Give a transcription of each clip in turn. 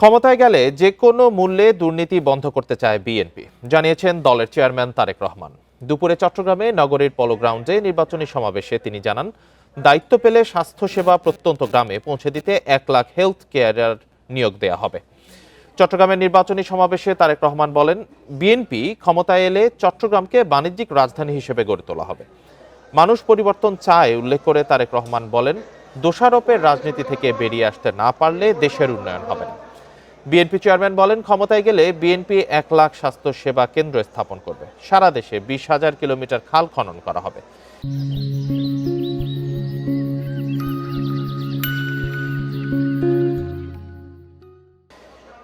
ক্ষমতায় গেলে যে কোনো মূল্যে দুর্নীতি বন্ধ করতে চায় বিএনপি, জানিয়েছেন দলের চেয়ারম্যান তারেক রহমান। দুপুরে চট্টগ্রামে নগরীর পলো গ্রাউন্ডে নির্বাচনী সমাবেশে তিনি জানান, দায়িত্ব পেলে স্বাস্থ্যসেবা প্রত্যন্ত গ্রামে পৌঁছে দিতে 1,00,000 হেলথ কেয়ারার নিয়োগ দেয়া হবে। চট্টগ্রামের নির্বাচনী সমাবেশে তারেক রহমান বলেন, বিএনপি ক্ষমতায় এলে চট্টগ্রামকে বাণিজ্যিক রাজধানী হিসেবে গড়ে তোলা হবে। মানুষ পরিবর্তন চায় উল্লেখ করে তারেক রহমান বলেন, দোষারোপের রাজনীতি থেকে বেরিয়ে আসতে না পারলে দেশের উন্নয়ন হবে না। বিএনপি চেয়ারম্যান বলেন, ক্ষমতায় গেলে বিএনপি 1,00,000 স্বাস্থ্য সেবা কেন্দ্র স্থাপন করবে। সারা দেশে 20,000 কিলোমিটার খাল খনন করা হবে।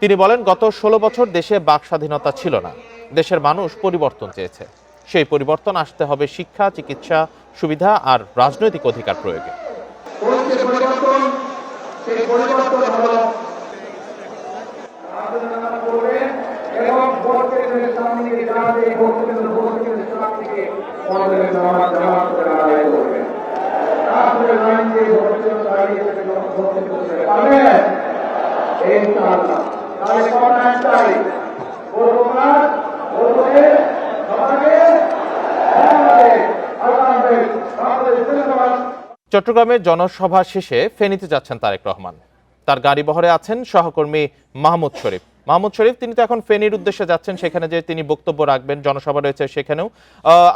তিনি বলেন, গত 16 বছর দেশে বাক স্বাধীনতা ছিল না। দেশের মানুষ পরিবর্তন চেয়েছে। সেই পরিবর্তন আসতে হবে শিক্ষা, চিকিৎসা সুবিধা আর রাজনৈতিক অধিকার প্রয়োগে। চট্টগ্রামের জনসভা শেষে ফেনীতে যাচ্ছেন তারেক রহমান। তার গাড়ি বহরে আছেন সহকর্মী মাহমুদ শরীফ। মাহমুদ শরীফ, তিনি তো এখন ফেনীর উদ্দেশ্যে যাচ্ছেন, সেখানে যে তিনি বক্তব্য রাখবেন, জনসভা রয়েছে সেখানেও।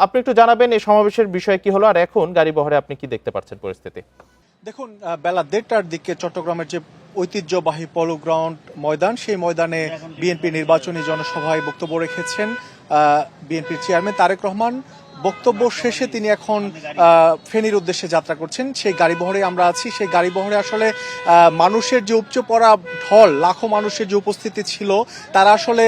আপনি একটু জানাবেন এই সমাবেশের বিষয় কি হলো, আর এখন গাড়ি বহরে আপনি কি দেখতে পাচ্ছেন পরিস্থিতি? দেখুন, বেলা 1:30টার দিকে চট্টগ্রামের যে ঐতিহ্যবাহী পলো গ্রাউন্ড ময়দান, সেই ময়দানে বিএনপি নির্বাচনী জনসভায় বক্তব্য রেখেছেন বিএনপির চেয়ারম্যান তারেক রহমান। বক্তব্য শেষে তিনি এখন ফেনীর উদ্দেশ্যে যাত্রা করছেন। সেই গাড়িবহরে আমরা আছি। সেই গাড়িবহরে আসলে মানুষের যে উপচে পড়া ঢল, লাখো মানুষের যে উপস্থিতি ছিল, তারা আসলে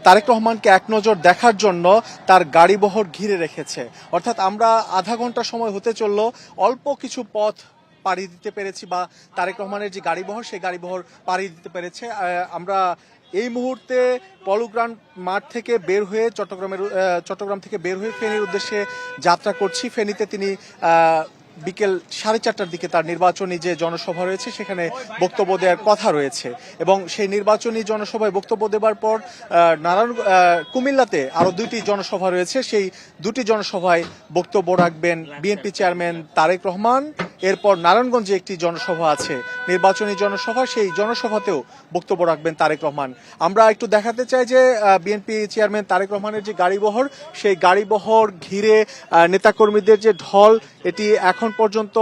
তারেক রহমানকে এক নজর দেখার জন্য তার গাড়িবহর ঘিরে রেখেছে। অর্থাৎ আমরা আধা ঘন্টা সময় হতে চলল, অল্প কিছু পথ পাড়ি দিতে পেরেছি, বা তারেক রহমানের যে গাড়িবহর, সেই গাড়িবহর পাড়ি দিতে পেরেছে। আমরা এই মুহূর্তে পলোগ্রাউন্ড মাঠ থেকে বের হয়ে চট্টগ্রাম থেকে বের হয়ে ফেনীর উদ্দেশ্যে যাত্রা করছি। ফেনীতে তিনি বিকেল 4:30টার দিকে তার নির্বাচনী যে জনসভা রয়েছে সেখানে বক্তব্য দেওয়ার কথা রয়েছে, এবং সেই নির্বাচনী জনসভায় বক্তব্য দেওয়ার পর কুমিল্লাতে আরো 2টি জনসভা রয়েছে। সেই 2টি জনসভায় বক্তব্য রাখবেন বিএনপি চেয়ারম্যান তারেক রহমান। এরপর নারায়ণগঞ্জে একটি জনসভা আছে, নির্বাচনী জনসভা, সেই জনসভাতেও বক্তব্য রাখবেন তারেক রহমান। আমরা একটু দেখাতে চাই যে বিএনপি চেয়ারম্যান তারেক রহমানের যে গাড়িবহর, সেই গাড়িবহর ঘিরে নেতাকর্মীদের যে ঢল, এটি এখন পর্যন্ত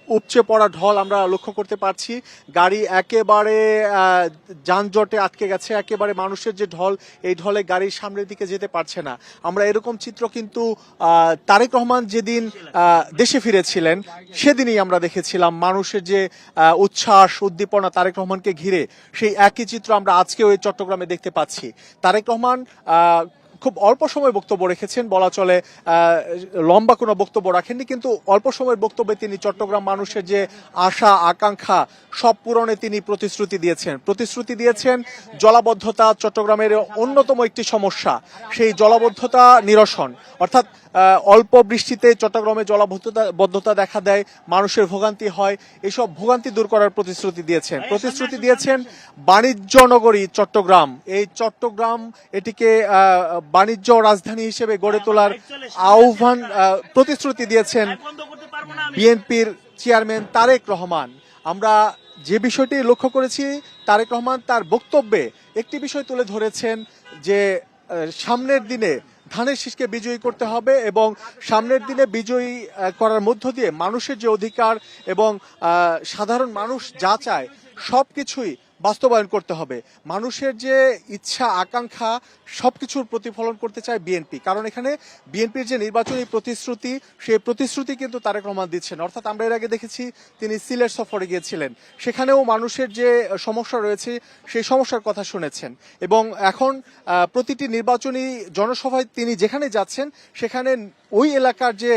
উপচে পড়া ঢল আমরা লক্ষ্য করতে পারছি। গাড়ি একেবারে যানজটে আটকে গেছে, একেবারে মানুষের যে ঢল, এই ঢলে গাড়ির সামনের দিকে যেতে পারছে না। আমরা এরকম চিত্র কিন্তু তারেক রহমান যেদিন দেশে ফিরেছিলেন সেদিনই আমরা দেখেছিলাম। মানুষের যে উচ্ছ্বাস, উদ্দীপনা তারেক রহমানকে ঘিরে, সেই একই চিত্র আমরা আজকেও এই চট্টগ্রামে দেখতে পাচ্ছি। তারেক রহমান খুব অল্প সময় বক্তব্য রেখেছেন, বলা চলে লম্বা কোনো বক্তব্য রাখেননি, কিন্তু অল্প সময়ের বক্তব্যে তিনি চট্টগ্রাম মানুষের যে আশা আকাঙ্ক্ষা সব পূরণে তিনি প্রতিশ্রুতি দিয়েছেন। জলাবদ্ধতা চট্টগ্রামের অন্যতম একটি সমস্যা, সেই জলাবদ্ধতা নিরসন, অর্থাৎ অল্প বৃষ্টিতে চট্টগ্রামে জলাবদ্ধতা দেখা দেয়, মানুষের ভোগান্তি হয়, এসব ভোগান্তি দূর করার প্রতিশ্রুতি দিয়েছেন। বাণিজ্য নগরী চট্টগ্রাম, এই চট্টগ্রাম এটিকে বাণিজ্য রাজধানী হিসেবে গড়ে তোলার আহ্বান, প্রতিশ্রুতি দিয়েছেন বিএনপির চেয়ারম্যান তারেক রহমান। আমরা যে বিষয়টি লক্ষ্য করেছি, তারেক রহমান তার বক্তব্যে একটি বিষয় তুলে ধরেছেন যে সামনের দিনে ধানের শীষকে বিজয়ী করতে হবে, এবং সামনের দিনে বিজয়ী করার মধ্য দিয়ে মানুষের যে অধিকার এবং সাধারণ মানুষ যা চায় সবকিছুই বাস্তবায়ন করতে হবে। মানুষের যে ইচ্ছা আকাঙ্ক্ষা সবকিছুর প্রতিফলন করতে চায় বিএনপি, কারণ এখানে বিএনপির যে নির্বাচনী প্রতিশ্রুতি, সেই প্রতিশ্রুতি কিন্তু তারেক রহমান দিচ্ছেন। অর্থাৎ আমরা এর আগে দেখেছি তিনি সিলেট সফরে গিয়েছিলেন, সেখানেও মানুষের যে সমস্যা রয়েছে সেই সমস্যার কথা শুনেছেন, এবং এখন প্রতিটি নির্বাচনী জনসভায় তিনি যেখানে যাচ্ছেন সেখানে ওই এলাকার যে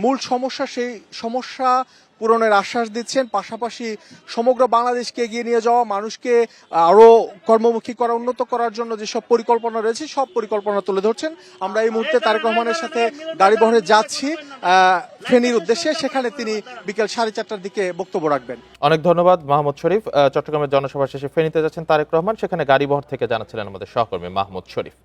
মূল সমস্যা, সেই সমস্যা পূরণের আশ্বাস দিচ্ছেন। পাশাপাশি সমগ্র বাংলাদেশকে এগিয়ে নিয়ে যাওয়া, মানুষকে আরো কর্মমুখী করা, উন্নত করার জন্য যেসব পরিকল্পনা রয়েছে সব পরিকল্পনা তুলে ধরছেন। আমরা এই মুহূর্তে তারেক রহমানের সাথে গাড়ি বহরে যাচ্ছি ফেনীর উদ্দেশ্যে, সেখানে তিনি বিকেল 4:30টার দিকে বক্তব্য রাখবেন। অনেক ধন্যবাদ মাহমুদ শরীফ। চট্টগ্রামের জনসভা শেষে ফেনীতে যাচ্ছেন তারেক রহমান, সেখানে গাড়িবহর থেকে জানাচ্ছিলেন আমাদের সহকর্মী মাহমুদ শরীফ।